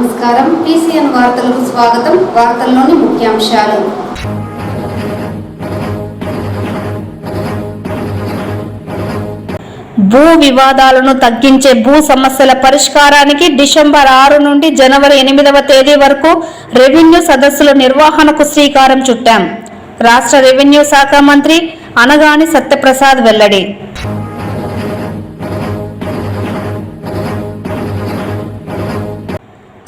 నమస్కారం. PCN వార్తలకు స్వాగతం. వార్తల్లోని ముఖ్యాంశాలు. భూ వివాదాలను తగ్గించే భూ సమస్యల పరిష్కారానికి డిసెంబర్ 6 నుండి జనవరి 8వ తేదీ వరకు రెవెన్యూ సదస్సుల నిర్వహణకు శ్రీకారం చుట్టాం. రాష్ట్ర రెవెన్యూ శాఖ మంత్రి అనగాని సత్యప్రసాద్ వెల్లడి.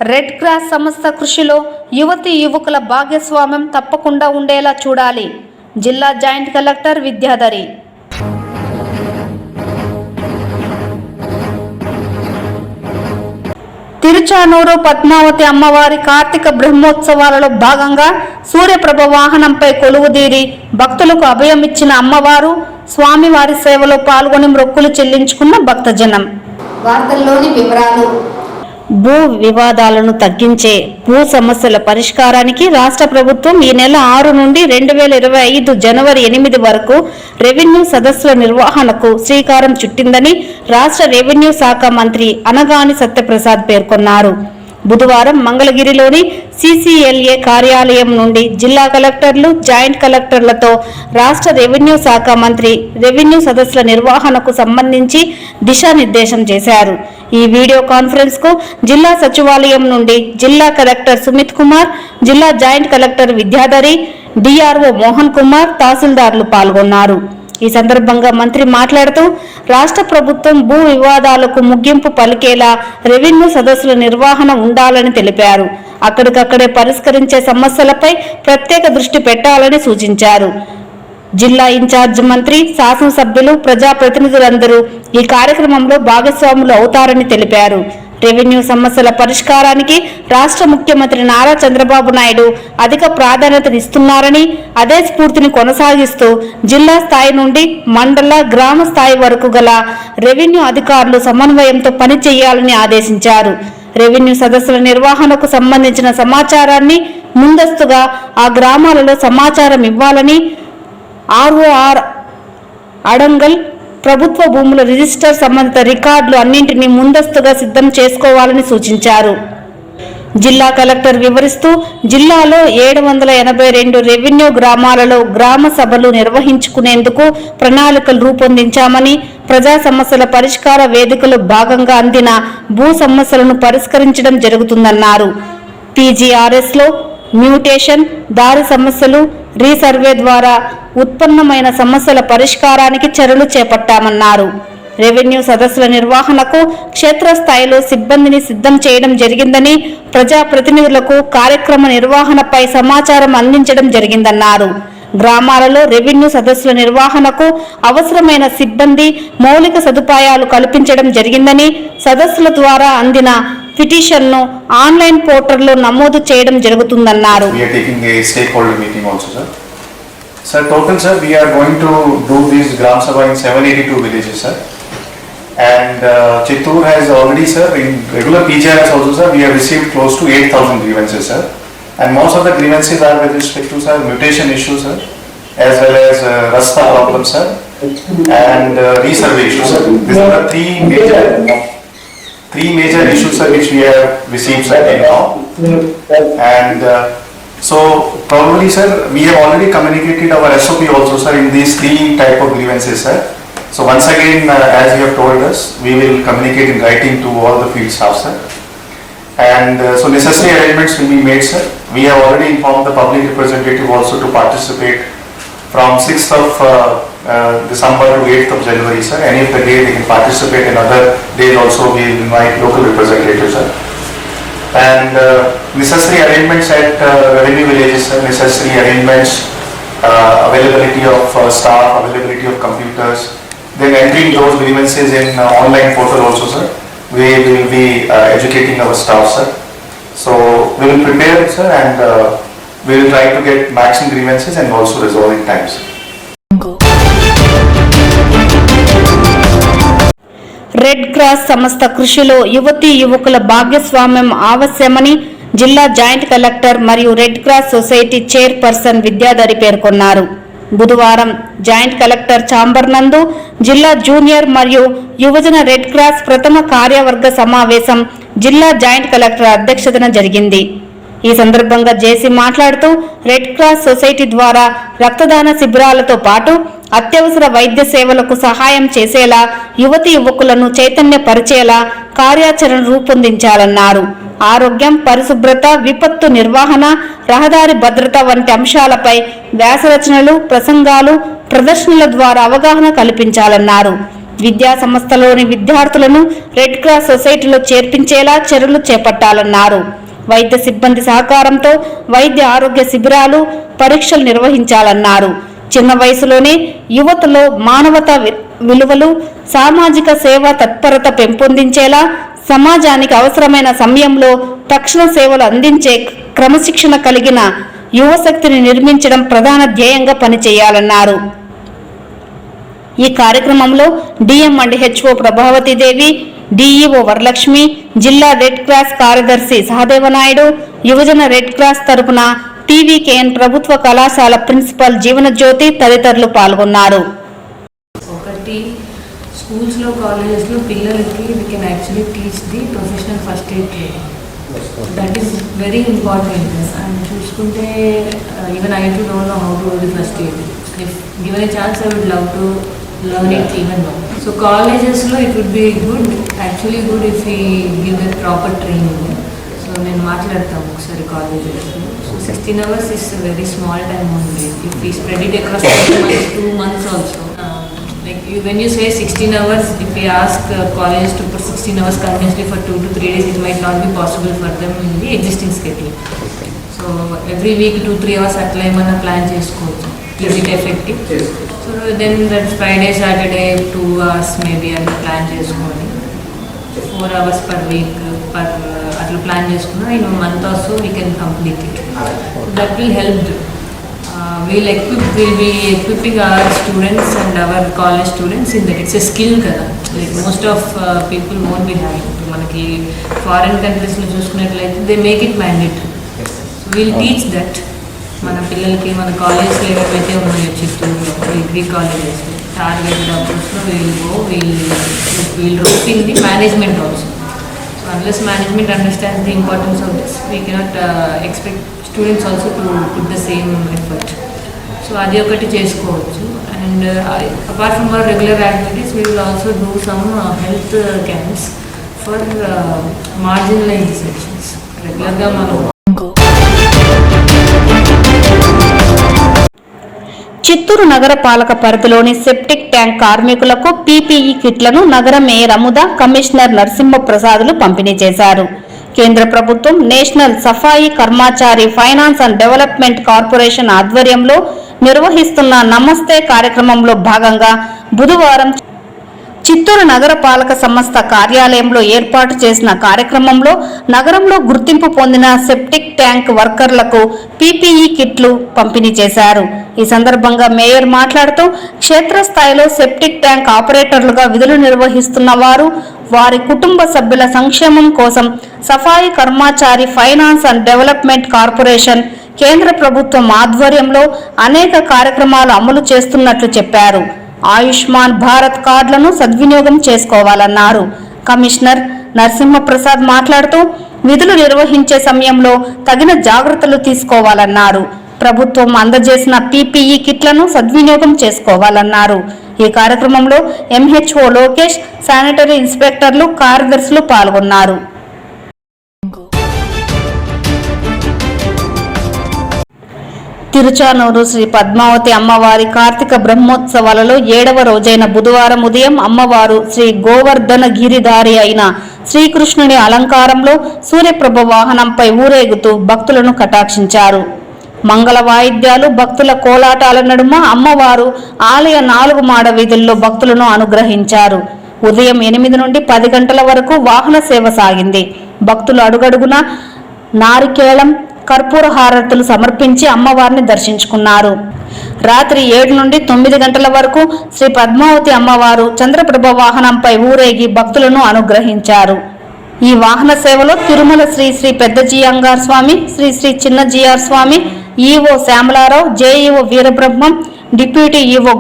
రెడ్ క్రాస్ సంస్థ కృషిలో యువతీ యువకుల భాగస్వామ్యం తప్పకుండా ఉండేలా చూడాలి. జిల్లా జాయింట్ కలెక్టర్ విద్యాధరి. తిరుచానూరు పద్మావతి అమ్మవారి కార్తీక బ్రహ్మోత్సవాలలో భాగంగా సూర్యప్రభ వాహనంపై కొలువుదీరి భక్తులకు అభయమిచ్చిన అమ్మవారు స్వామివారి సేవలో పాల్గొని మొక్కులు చెల్లించుకున్న భక్తజనం. వార్తల్లోని వివరాలు. భూ వివాదాలను తగ్గించే భూ సమస్యల పరిష్కారానికి రాష్ట్ర ప్రభుత్వం ఈ నెల 6 నుండి 2025 జనవరి 8 వరకు రెవెన్యూ సదస్సుల నిర్వహణకు శ్రీకారం చుట్టిందని రాష్ట్ర రెవెన్యూ శాఖ మంత్రి అనగాని సత్యప్రసాద్ పేర్కొన్నారు. బుధవారం మంగళగిరిలోని CCLA కార్యాలయం నుండి జిల్లా కలెక్టర్లు, జాయింట్ కలెక్టర్లతో రాష్ట్ర రెవెన్యూ శాఖ మంత్రి రెవెన్యూ సదస్సుల నిర్వహణకు సంబంధించి దిశానిర్దేశం చేశారు. ఈ వీడియో కాన్ఫరెన్స్ కు జిల్లా సచివాలయం నుండి జిల్లా కలెక్టర్ సుమిత్ కుమార్, జిల్లా joint collector Vidyadhari, DRO Mohan Kumar, తహసీల్దార్లు పాల్గొన్నారు. ఈ సందర్భంగా మంత్రి మాట్లాడుతూ రాష్ట్ర ప్రభుత్వం భూ వివాదాలకు ముగింపు పలికేలా రెవెన్యూ సదస్సుల నిర్వహణ ఉండాలని తెలిపారు. అక్కడికక్కడే పరిష్కరించే సమస్యలపై ప్రత్యేక దృష్టి పెట్టాలని సూచించారు. జిల్లా ఇన్ఛార్జ్ మంత్రి, శాసనసభ్యులు, ప్రజాప్రతినిధులందరూ ఈ కార్యక్రమంలో భాగస్వాములు అవుతారని తెలిపారు. రెవెన్యూ సమస్యల పరిష్కారానికి రాష్ట్ర ముఖ్యమంత్రి నారా చంద్రబాబు నాయుడు అధిక ప్రాధాన్యతనిస్తున్నారని, అదే స్ఫూర్తిని కొనసాగిస్తూ జిల్లా స్థాయి నుండి మండల, గ్రామ స్థాయి వరకు గల రెవెన్యూ అధికారులు సమన్వయంతో పనిచేయాలని ఆదేశించారు. రెవెన్యూ సదస్సుల నిర్వహణకు సంబంధించిన సమాచారాన్ని ముందస్తుగా ఆ గ్రామాలలో సమాచారం ఇవ్వాలని, ROR అడంగల్ ప్రభుత్వ భూముల రిజిస్టర్ సంబంధిత రికార్డులు అన్నింటినీ ముందస్తుగా సిద్ధం చేసుకోవాలని సూచించారు. జిల్లా కలెక్టర్ వివరిస్తూ జిల్లాలో 782 రెవెన్యూ గ్రామాలలో గ్రామ సభలు నిర్వహించుకునేందుకు ప్రణాళికలు రూపొందించామని, ప్రజా సమస్యల పరిష్కార వేదికలో భాగంగా అందిన భూ సమస్యలను పరిష్కరించడం జరుగుతుందన్నారు. PGRS లో మ్యూటేషన్, దారి సమస్యలు, రీసర్వే ద్వారా ఉత్పన్నమైన సమస్యల పరిష్కారానికి చర్యలు చేపట్టామన్నారు. రెవెన్యూ సదస్సుల నిర్వహణకు క్షేత్రస్థాయిలో సిబ్బందిని సిద్ధం చేయడం జరిగిందని, ప్రజాప్రతినిధులకు కార్యక్రమ నిర్వహణపై సమాచారం అందించడం జరిగిందన్నారు. గ్రామాలలో రెవెన్యూ సదస్సుల నిర్వహణకు అవసరమైన సిబ్బంది, మౌలిక సదుపాయాలు కల్పించడం జరిగిందని, సదస్సుల ద్వారా అందిన పిటిషన్ను ఆన్లైన్ పోర్టల్లో నమోదు చేయడం జరుగుతుందన్నారు. Sir, total sir, we are going to do this Gram Sabha in 782 villages sir, and Chittoor has already sir, in regular PGRS also sir, we have received close to 8,000 grievances sir, and most of the grievances are with respect to sir mutation issues sir, as well as rasta problems sir, and resurvey issues sir. These are the three major issues sir which we have received sir now, and so probably sir, we have already communicated our SOP also sir in these three type of grievances sir. So once again, as you have told us, we will communicate in writing to all the field staff sir, and so necessary arrangements will be made sir. We have already informed the public representative also to participate from 6th of December to 8th of January sir. Any of the day they can participate, in other days also we will invite local representatives sir. And necessary arrangements at revenue villages, necessary arrangements, availability of staff, availability of computers, then entering those grievances in online portal also sir. We will be educating our staff sir. So we will prepare sir, and we will try to get maximum grievances and also resolve in time sir. Red cross సంస్థ కృషిలో యువతీ యువకుల భాగస్వామ్యం అవశ్యమని జిల్లా joint collector మరియు red cross society chairperson Vidyadhari పేర్కొన్నారు. బుధవారం joint collector chamber నందు జిల్లా జూనియర్ మరియు యువజన రెడ్ క్రాస్ ప్రథమ కార్యవర్గ సమావేశం జిల్లా జాయింట్ కలెక్టర్ అధ్యక్షతన జరిగింది. ఈ సందర్భంగా జేసీ మాట్లాడుతూ రెడ్ క్రాస్ సొసైటీ ద్వారా రక్తదాన శిబిరాలతో పాటు అత్యవసర వైద్య సేవలకు సహాయం చేసేలా యువతీ యువకులను చైతన్యపరిచేలా కార్యాచరణ రూపొందించాలన్నారు. ఆరోగ్యం, పరిశుభ్రత, విపత్తు నిర్వహణ, రహదారి భద్రత వంటి అంశాలపై వ్యాసరచనలు, ప్రసంగాలు, ప్రదర్శనల ద్వారా అవగాహన కల్పించాలన్నారు. విద్యా సంస్థలోని విద్యార్థులను రెడ్ క్రాస్ సొసైటీలో చేర్పించేలా చర్యలు చేపట్టాలన్నారు. వైద్య సిబ్బంది సహకారంతో వైద్య ఆరోగ్య శిబిరాలు, పరీక్షలు నిర్వహించాలన్నారు. చిన్న వయసులోనే యువతలో మానవతా విలువలు, సామాజిక సేవ తత్పరత పెంపొందించేలా సమాజానికి అవసరమైన సమయంలో తక్షణ సేవలు అందించే క్రమశిక్షణ కలిగిన యువశక్తిని నిర్మించడం ప్రధాన ధ్యేయంగా పనిచేయాలన్నారు. ఈ కార్యక్రమంలో DM and HO Prabhavathi Devi, DEO Varalakshmi, జిల్లా రెడ్ క్రాస్ కార్యదర్శి సహదేవనాయుడు, యువజన రెడ్ క్రాస్ తరపున టీవీకేఎన్ ప్రభుత్వ కళాశాల ప్రిన్సిపల్ జీవనజ్యోతి తదితరులు పాల్గొన్నారు. ఒకటి స్కూల్స్ లో, కాలేజెస్ లో పిల్లలకి we can actually teach the professional first aid training. That is very important. And చూసుకుంటే even I too don't know how to do the first aid. If given a chance I would love to learn it even more. So colleges lo it would be actually good if we give a proper training. So నేను మాట్లాడతాను ఒకసారి colleges. So 16 hours is a very small time only. If we spread it across 2 months also. Like when you say 16 hours, if we ask colleges to put 16 hours continuously for 2 to 3 days, it might not be possible for them in the existing schedule. So every week 2-3 hours atla emana plan chesukochu. Is it effective? So then that's Friday, Saturday 2 hours maybe atla plan cheskoni 4 hours per week per atla plan cheskuna in a month or so we can complete it. That will help. We'll be equipping our students and our college students in that. It's a skill kada. Like most of people won't be having. Manaki foreign countries lo chusukunnatlaithe they make it mandatory. So we'll teach that. Mana pillalki mana college lo evaithe unnayo Chittoor degree colleges targeted approach lo we'll rope in the management also. So unless management understands the importance of this, we cannot expect students also to put the same effort. So adi okati chesukovachu. And apart from our regular activities, we will also do some health camps for marginalized sections. Regular ga manu Chittoor నగర పాలక పరిధిలోని septic tank కార్మికులకు PPE కిట్లను నగర mayor Amuda, commissioner నరసింహప్రసాదులు పంపిణీ చేశారు. కేంద్ర ప్రభుత్వం national Safai Karmachari finance and development corporation ఆధ్వర్యంలో నిర్వహిస్తున్న నమస్తే కార్యక్రమంలో భాగంగా బుధవారం చిత్తూరు నగర పాలక సంస్థ కార్యాలయంలో ఏర్పాటు చేసిన కార్యక్రమంలో నగరంలో గుర్తింపు పొందిన సెప్టిక్ ట్యాంక్ వర్కర్లకు పీపీఈ కిట్లు పంపిణీ చేశారు. ఈ సందర్భంగా మేయర్ మాట్లాడుతూ క్షేత్రస్థాయిలో సెప్టిక్ ట్యాంక్ ఆపరేటర్లుగా విధులు నిర్వహిస్తున్న వారు, వారి కుటుంబ సభ్యుల సంక్షేమం కోసం సఫాయి Karmachari finance and development corporation కేంద్ర ప్రభుత్వం ఆధ్వర్యంలో అనేక కార్యక్రమాలు అమలు చేస్తున్నట్లు చెప్పారు. ఆయుష్మాన్ భారత్ కార్డులను సద్వినియోగం చేసుకోవాలన్నారు. కమిషనర్ నరసింహప్రసాద్ మాట్లాడుతూ విధులు నిర్వహించే సమయంలో తగిన జాగ్రత్తలు తీసుకోవాలన్నారు. ప్రభుత్వం అందజేసిన పీపీఈ కిట్లను సద్వినియోగం చేసుకోవాలన్నారు. ఈ కార్యక్రమంలో ఎంహెచ్ఓ లోకేష్, శానిటరీ ఇన్స్పెక్టర్లు, కార్యదర్శులు పాల్గొన్నారు. తిరుచానూరు శ్రీ పద్మావతి అమ్మవారి కార్తీక బ్రహ్మోత్సవాలలో 7వ రోజైన బుధవారం ఉదయం అమ్మవారు శ్రీ గోవర్ధన గిరిధారి అయిన శ్రీకృష్ణుని అలంకారంలో సూర్యప్రభ వాహనంపై ఊరేగుతూ భక్తులను కటాక్షించారు. మంగళ వాయిద్యాలు, భక్తుల కోలాటాల నడుమ అమ్మవారు ఆలయ 4 మాడ వీధుల్లో భక్తులను అనుగ్రహించారు. ఉదయం 8 నుండి 10 గంటల వరకు వాహన సేవ సాగింది. భక్తులు అడుగడుగున నారికేళం, కర్పూర హారతులు సమర్పించి అమ్మవారిని దర్శించుకున్నారు. రాత్రి 7 నుండి 9 గంటల వరకు శ్రీ పద్మావతి అమ్మవారు చంద్రప్రభ వాహనంపై ఊరేగి భక్తులను అనుగ్రహించారు. ఈ వాహన సేవలో తిరుమల శ్రీ శ్రీ పెద్ద జియాంగార్ స్వామి, Shri Shri Chinna Jeeyar Swamy, EO Shyamala Rao, JEO Veerabrahmam, deputy EO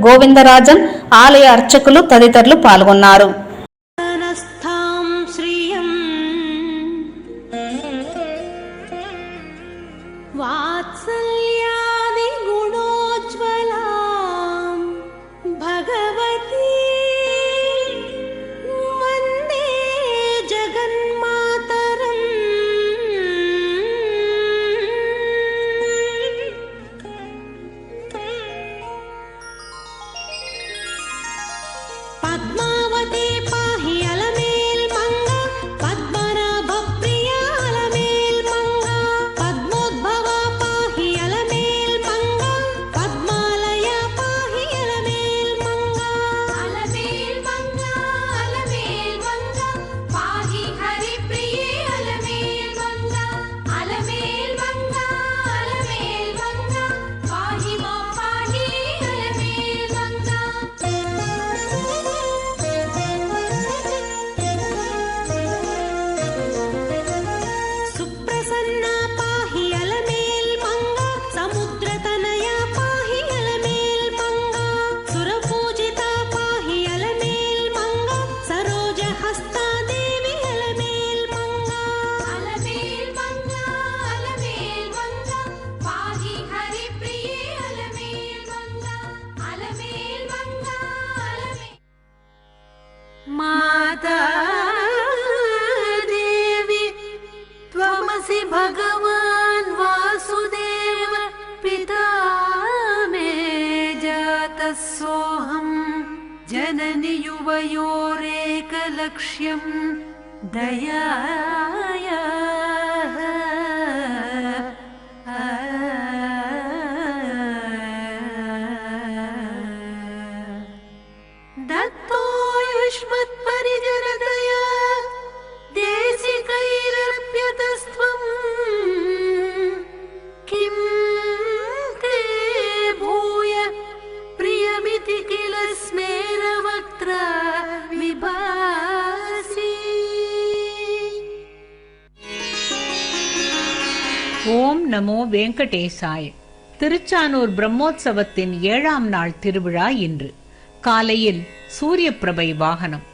Govindarajan, ఆలయ అర్చకులు తదితరులు పాల్గొన్నారు. माता देवी त्वमसि भगवान् वासुदेव पिता मे जातः सोऽहं जननि युवयोरेकलक्ष्यं दयाया दत्तो युष्मत्परिजनदया देशिकैरप्यतस्त्वं किं ते भूय प्रियमिति किल स्मेरवक्त्रा विभासि। ஓம் நமோ வெங்கடேசாய. திருச்சானூர் பிரம்மோற்சவத்தின் 7ஆம் நாள் திருவிழா இன்று. காலையில் சூரிய பிரபை வாகனம்.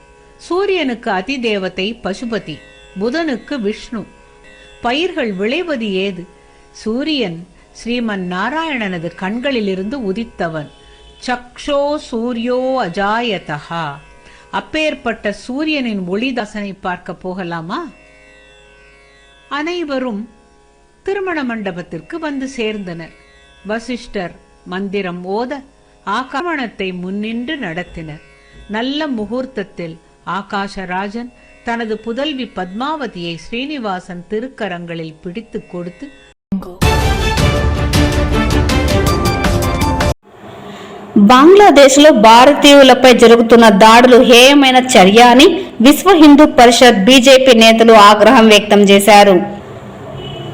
சூரியனுக்கு அதிதேவதை பசுபதி, புதனுக்கு விஷ்ணு. பயிர்கள் விளைவது ஏது? சூரியன் ஸ்ரீமன் நாராயணனது கண்களிலிருந்து உதித்தவன். சக்ஷோ சூர்யோ அஜாயதஹா. அப்பேற்பட்ட சூரியனின் ஒளிதாசனை பார்க்க போகலாமா? அனைவரும் திருமண மண்டபத்திற்கு வந்து சேர்ந்தனர். வசிஷ்டர் மந்திரம் ஓத ஆகமனத்தை முன்னின்று நடத்தினர். நல்ல முகூர்த்தத்தில் ஆகாசராஜன் தனது புதல்வி பத்மாவதியை ஸ்ரீனிவாசன் திருக்கரங்களில் பிடித்து கொடுத்து బంగ్లాదేశ్లో భారతీయులపై జరుగుతున్న దాడులు హేయమైన చర్య అని విశ్వ హిందూ పరిషత్ బీజేపీ నేతలు ఆగ్రహం వ్యక్తం చేశారు.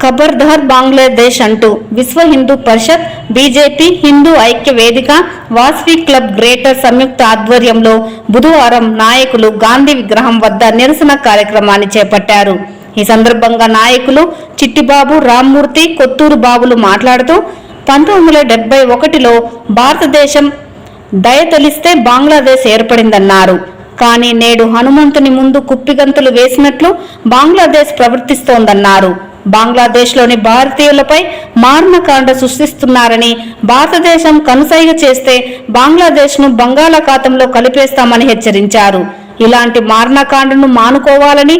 ఖబర్దార్ బంగ్లాదేశ్ అంటూ విశ్వ హిందూ పరిషత్, బీజేపీ, హిందూ ఐక్య వేదిక, వాసవి క్లబ్ గ్రేటర్ సంయుక్త ఆధ్వర్యంలో బుధవారం నాయకులు గాంధీ విగ్రహం వద్ద నిరసన కార్యక్రమాన్ని చేపట్టారు. ఈ సందర్భంగా నాయకులు చిట్టిబాబు, రామ్మూర్తి, కొత్తూరు బాబులు మాట్లాడుతూ 1971లో భారతదేశం దయతలిస్తే బంగ్లాదేశ్ ఏర్పడిందన్నారు. కానీ నేడు హనుమంతుని ముందు కుప్పిగంతులు వేసినట్లు బంగ్లాదేశ్ ప్రవర్తిస్తోందన్నారు. బంగ్లాదేశ్లోని భారతీయులపై మారణకాండ సృష్టిస్తున్నారని, భారతదేశం కనుసైగ చేస్తే బంగ్లాదేశ్ను బంగాళాఖాతంలో కలిపేస్తామని హెచ్చరించారు. ఇలాంటి మారణకాండను మానుకోవాలని,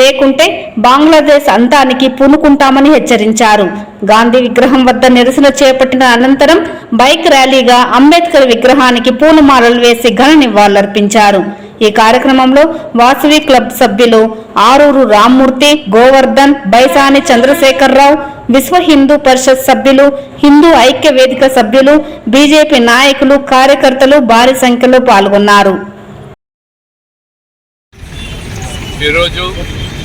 లేకుంటే బంగ్లాదేశ్ అంతానికి పూనుకుంటామని హెచ్చరించారు. గాంధీ విగ్రహం వద్ద నిరసన చేపట్టిన అనంతరం బైక్ ర్యాలీగా అంబేద్కర్ విగ్రహానికి పూలమాలలు వేసి ఘన నివాళులర్పించారు. ఈ కార్యక్రమంలో వాసవి క్లబ్ సభ్యులు ఆరూరు రామ్మూర్తి, గోవర్ధన్, బైసాని చంద్రశేఖరరావు, విశ్వ హిందూ పరిషత్ సభ్యులు, హిందూ ఐక్య వేదిక సభ్యులు, బీజేపీ నాయకులు, కార్యకర్తలు భారీ సంఖ్యలో పాల్గొన్నారు. ఈరోజు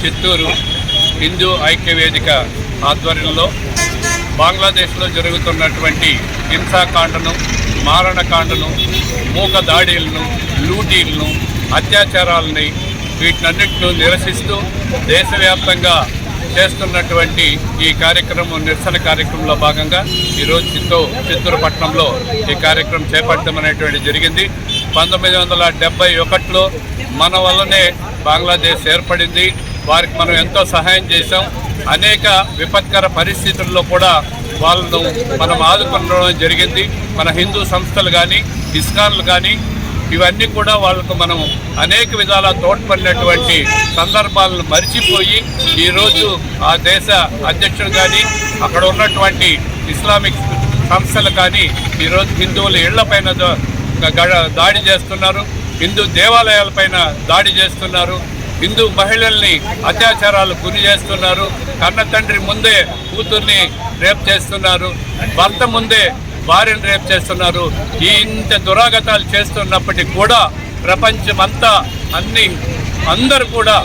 చిత్తూరు హిందూ ఐక్య వేదిక ఆధ్వర్యంలో బంగ్లాదేశ్లో జరుగుతున్నటువంటి హింసాకాండను, మారణకాండను, మూక దాడులను, లూటీలను, అత్యాచారాలని వీటినన్నింటినీ నిరసిస్తూ దేశవ్యాప్తంగా చేస్తున్నటువంటి ఈ కార్యక్రమం, నిరసన కార్యక్రమంలో భాగంగా ఈరోజు చిత్తూరు పట్టణంలో ఈ కార్యక్రమం చేపట్టడం అనేటువంటి జరిగింది. 1971లో మన వల్లనే బంగ్లాదేశ్ ఏర్పడింది. వారికి మనం ఎంతో సహాయం చేశాం. అనేక విపత్కర పరిస్థితుల్లో కూడా వాళ్ళను మనం ఆదుకోవడం జరిగింది. మన హిందూ సంస్థలు కానీ, ఇస్కాన్లు కానీ, ఇవన్నీ కూడా వాళ్ళకు మనం అనేక విధాలా తోడ్పడినటువంటి సందర్భాలను మరిచిపోయి ఈరోజు ఆ దేశ అధ్యక్షుడు కానీ, అక్కడ ఉన్నటువంటి ఇస్లామిక్ సంస్థలు కానీ ఈరోజు హిందువుల ఇళ్లపైన దాడి చేస్తున్నారు, హిందూ దేవాలయాలపైన దాడి చేస్తున్నారు, హిందూ మహిళల్ని అత్యాచారాలు గురి చేస్తున్నారు, కన్న తండ్రి ముందే కూతుర్ని రేప్ చేస్తున్నారు, భర్త ముందే భార్యను రేప్ చేస్తున్నారు. ఇంత దురాగతాలు చేస్తున్నప్పటికీ కూడా ప్రపంచమంతా అందరూ కూడా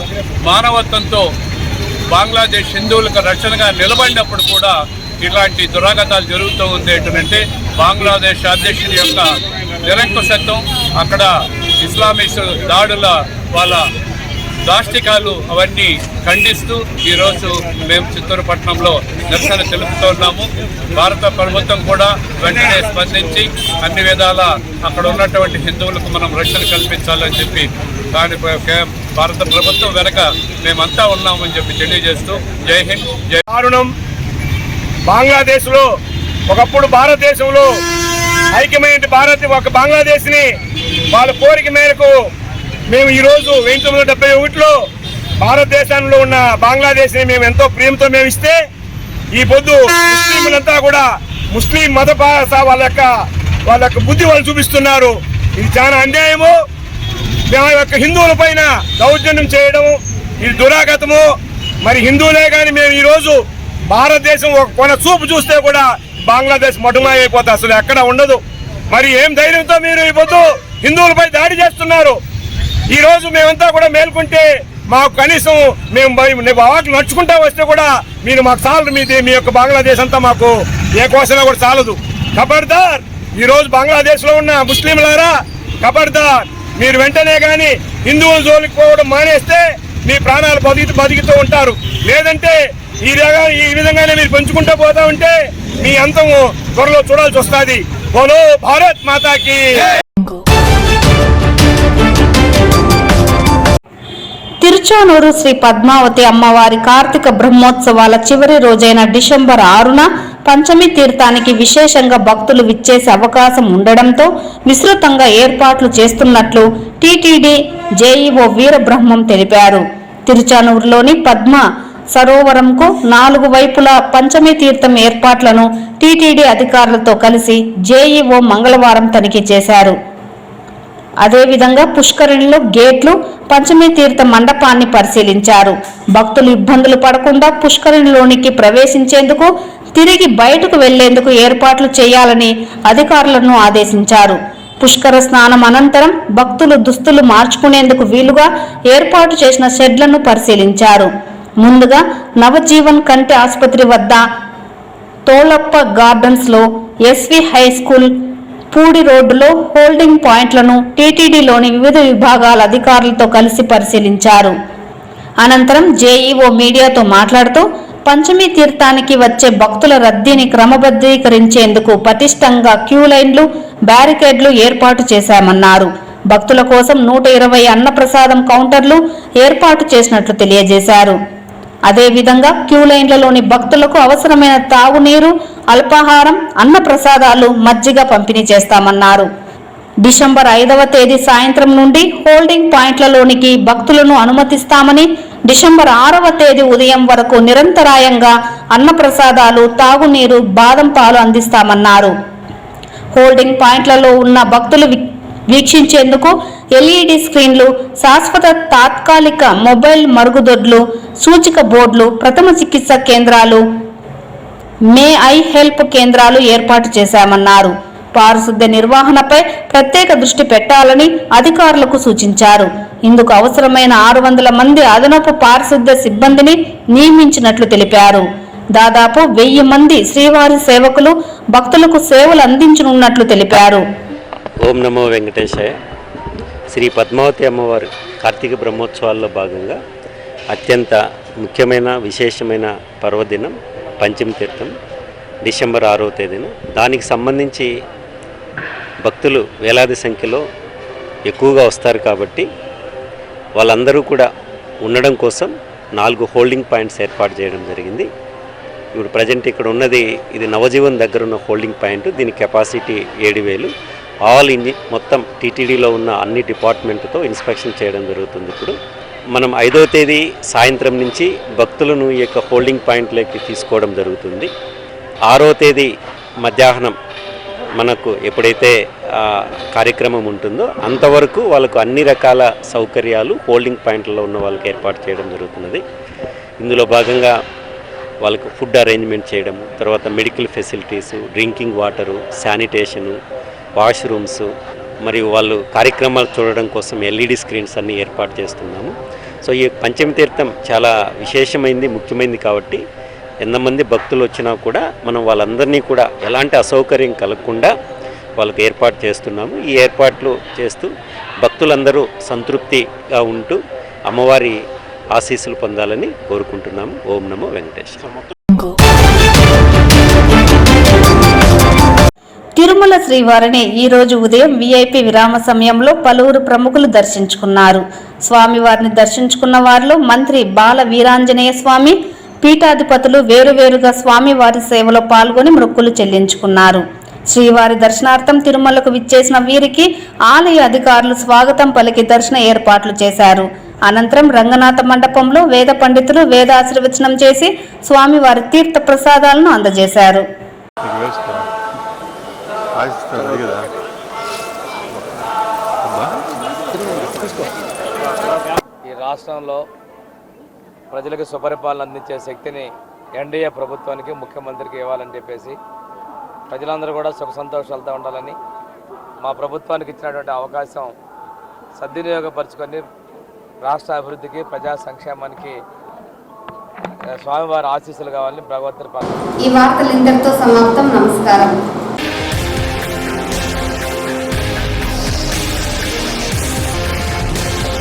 మానవత్వంతో బంగ్లాదేశ్ హిందువులకు రక్షణగా నిలబడినప్పుడు కూడా ఇలాంటి దురాగతాలు జరుగుతూ ఉంది. ఏంటంటే బంగ్లాదేశ్ అధ్యక్షుని యొక్క నిరంకుశత్వం, అక్కడ ఇస్లామిస్ట్ దాడుల వాళ్ళ దాష్టికాలు అవన్నీ ఖండిస్తూ ఈరోజు మేము చిత్తూరు పట్టణంలో నిరసన తెలుపుతున్నాము. భారత ప్రభుత్వం కూడా వెంటనే స్పందించి అన్ని విధాల అక్కడ ఉన్నటువంటి హిందువులకు మనం రక్షణ కల్పించాలని చెప్పి దాని భారత ప్రభుత్వం వెనక మేమంతా ఉన్నామని చెప్పి తెలియజేస్తూ జై హింద్, జై దారుణం. బంగ్లాదేశ్లో ఒకప్పుడు భారతదేశంలో ఐక్యమైన ఒక బంగ్లాదేశ్ని వాళ్ళ కోరిక మేరకు మేము ఈరోజు 1971లో భారతదేశంలో ఉన్న బంగ్లాదేశ్ని మేము ఎంతో ప్రేమతో మేము ఇస్తే ఈ పొద్దు ముస్లింలంతా కూడా ముస్లిం మత వాళ్ళ యొక్క బుద్ధి వాళ్ళు చూపిస్తున్నారు. ఇది చాలా అన్యాయము. మా యొక్క హిందువుల పైన దౌర్జన్యం చేయడం ఇది దురాగతము. మరి హిందువులే కానీ మేము ఈరోజు భారతదేశం ఒక కొన చూపు చూస్తే కూడా బంగ్లాదేశ్ మటుమాయైపోతే అసలు ఎక్కడ ఉండదు. మరి ఏం ధైర్యంతో మీరు ఈ పొద్దు హిందువులపై దాడి చేస్తున్నారు? ఈ రోజు మేమంతా కూడా మేల్కొంటే మాకు కనీసం మేము వాటిని నడుచుకుంటా వస్తే కూడా మీరు మాకు చాలదు. మీ యొక్క బంగ్లాదేశ్ అంతా మాకు ఏ కోసమైనా కూడా చాలదు. ఖబర్దార్, ఈ రోజు బంగ్లాదేశ్ లో ఉన్న ముస్లింలారా ఖబర్దార్, మీరు వెంటనే కానీ హిందువుల జోలికి పోవడం మానేస్తే మీ ప్రాణాలు బతుకుతూ ఉంటారు. లేదంటే ఈ విధంగానే మీరు పెంచుకుంటూ పోతా ఉంటే మీ అంతము త్వరలో చూడాల్సి వస్తుంది. బోలో భారత్ మాతాకి. తిరుచానూరు శ్రీ పద్మావతి అమ్మవారి కార్తీక బ్రహ్మోత్సవాల చివరి రోజైన డిసెంబర్ 6న పంచమి తీర్థానికి విశేషంగా భక్తులు విచ్చేసే అవకాశం ఉండడంతో విస్తృతంగా ఏర్పాట్లు చేస్తున్నట్లు టీటీడీ జేఈఓ వీరబ్రహ్మం తెలిపారు. తిరుచానూరులోని పద్మ సరోవరంకు 4 వైపులా పంచమి తీర్థం ఏర్పాట్లను టీటీడీ అధికారులతో కలిసి జేఈఓ మంగళవారం తనిఖీ చేశారు. అదేవిధంగా పుష్కరిణిలో గేట్లు, పంచమి తీర్థ మండపాన్ని పరిశీలించారు. భక్తులు ఇబ్బందులు పడకుండా పుష్కరిణిలోనికి ప్రవేశించేందుకు, తిరిగి బయటకు వెళ్లేందుకు ఏర్పాట్లు చేయాలని అధికారులను ఆదేశించారు. పుష్కర స్నానం అనంతరం భక్తులు దుస్తులు మార్చుకునేందుకు వీలుగా ఏర్పాటు చేసిన షెడ్లను పరిశీలించారు. ముందుగా నవజీవన్ కంటి ఆసుపత్రి వద్ద, తోలప్ప గార్డెన్స్ లో, ఎస్వి హై స్కూల్, పూడి రోడ్డులో హోల్డింగ్ పాయింట్లను టీటీడీలోని వివిధ విభాగాల అధికారులతో కలిసి పరిశీలించారు. అనంతరం జేఈఓ మీడియాతో మాట్లాడుతూ పంచమి తీర్థానికి వచ్చే భక్తుల రద్దీని క్రమబద్ధీకరించేందుకు పటిష్టంగా క్యూ లైన్లు, బ్యారికేడ్లు ఏర్పాటు చేశామన్నారు. భక్తుల కోసం 120 అన్నప్రసాదం కౌంటర్లు ఏర్పాటు చేసినట్లు తెలియజేశారు. అదేవిధంగా క్యూ లైన్లలోని భక్తులకు అవసరమైన తాగునీరు, అల్పాహారం, అన్నప్రసాదాలు, మజ్జిగ పంపిణీ చేస్తామన్నారు. డిసెంబర్ 5వ తేదీ సాయంత్రం నుండి హోల్డింగ్ పాయింట్లలోనికి భక్తులను అనుమతిస్తామని, డిసెంబర్ 6వ తేదీ ఉదయం వరకు నిరంతరాయంగా అన్నప్రసాదాలు, తాగునీరు, బాదం పాలు అందిస్తామన్నారు. హోల్డింగ్ పాయింట్లలో ఉన్న భక్తులు వీక్షించేందుకు ఎల్ఈడి స్క్రీన్లు, శాశ్వత తాత్కాలిక మొబైల్ మరుగుదొడ్లు, సూచిక బోర్డులు, ప్రథమ చికిత్స కేంద్రాలు, మే ఐ హెల్ప్ కేంద్రాలు ఏర్పాటు చేశామన్నారు. పారిశుద్ధ్య నిర్వహణపై ప్రత్యేక దృష్టి పెట్టాలని అధికారులకు సూచించారు. ఇందుకు అవసరమైన 600 మంది అదనపు పారిశుద్ధ్య సిబ్బందిని నియమించినట్లు తెలిపారు. దాదాపు 1000 మంది శ్రీవారి సేవకులు భక్తులకు సేవలు అందించనున్నట్లు తెలిపారు. ఓం నమో వెంకటేశాయ. శ్రీ పద్మావతి అమ్మవారి కార్తీక బ్రహ్మోత్సవాల్లో భాగంగా అత్యంత ముఖ్యమైన విశేషమైన పర్వదినం పంచమి తీర్థం డిసెంబర్ 6వ తేదీన. దానికి సంబంధించి భక్తులు వేలాది సంఖ్యలో ఎక్కువగా వస్తారు కాబట్టి వాళ్ళందరూ కూడా ఉండడం కోసం 4 హోల్డింగ్ పాయింట్స్ ఏర్పాటు చేయడం జరిగింది. ఇప్పుడు ప్రజెంట్ ఇక్కడ ఉన్నది ఇది నవజీవన్ దగ్గర ఉన్న హోల్డింగ్ పాయింట్. దీని కెపాసిటీ 7000. మొత్తం టీటీడీలో ఉన్న అన్ని డిపార్ట్మెంట్తో ఇన్స్పెక్షన్ చేయడం జరుగుతుంది. ఇప్పుడు మనం 5వ తేదీ సాయంత్రం నుంచి భక్తులను ఈ యొక్క హోల్డింగ్ పాయింట్లోకి తీసుకోవడం జరుగుతుంది. 6వ తేదీ మధ్యాహ్నం మనకు ఎప్పుడైతే కార్యక్రమం ఉంటుందో అంతవరకు వాళ్ళకు అన్ని రకాల సౌకర్యాలు హోల్డింగ్ పాయింట్లలో ఉన్న వాళ్ళకి ఏర్పాటు చేయడం జరుగుతున్నది. ఇందులో భాగంగా వాళ్ళకు ఫుడ్ అరేంజ్మెంట్ చేయడము, తర్వాత medical facilities, drinking water, sanitation, washrooms, మరియు వాళ్ళు కార్యక్రమాలు చూడడం కోసం ఎల్ఈడి స్క్రీన్స్ అన్నీ ఏర్పాటు చేస్తున్నాము. సో ఈ పంచమి తీర్థం చాలా విశేషమైంది, ముఖ్యమైనది కాబట్టి ఎంతమంది భక్తులు వచ్చినా కూడా మనం వాళ్ళందరినీ కూడా ఎలాంటి అసౌకర్యం కలగకుండా వాళ్ళకి ఏర్పాటు చేస్తున్నాము. ఈ ఏర్పాట్లు చేస్తూ భక్తులందరూ సంతృప్తిగా ఉంటూ అమ్మవారి ఆశీస్సులు పొందాలని కోరుకుంటున్నాము. ఓం నమో వెంకటేశ్వర. తిరుమల శ్రీవారిని ఈ రోజు ఉదయం వీఐపీ విరామ సమయంలో పలువురు ప్రముఖులు దర్శించుకున్నారు. స్వామివారిని దర్శించుకున్న వారిలో మంత్రి బాల వీరాంజనేయ స్వామి, పీఠాధిపతులు వేరువేరుగా స్వామివారి సేవలో పాల్గొని మొక్కులు చెల్లించుకున్నారు. శ్రీవారి దర్శనార్థం తిరుమలకు విచ్చేసిన వీరికి ఆలయ అధికారులు స్వాగతం పలికి దర్శన ఏర్పాట్లు చేశారు. అనంతరం రంగనాథ మండపంలో వేద పండితులు వేదాశీర్వచనం చేసి స్వామివారి తీర్థ ప్రసాదాలను అందజేశారు. ఈ రాష్ట్రంలో ప్రజలకు సుపరిపాలన అందించే శక్తిని ఎన్డీఏ ప్రభుత్వానికి ముఖ్యమంత్రికి ఇవ్వాలని చెప్పేసి ప్రజలందరూ కూడా సుఖ సంతోషాలతో ఉండాలని మా ప్రభుత్వానికి ఇచ్చినటువంటి అవకాశం సద్వినియోగపరుచుకొని రాష్ట్ర అభివృద్ధికి ప్రజా సంక్షేమానికి స్వామివారి ఆశీస్సులు కావాలని భగవంతుని ఈ వార్తలు ఇంతటితో సమాప్తం. నమస్కారం.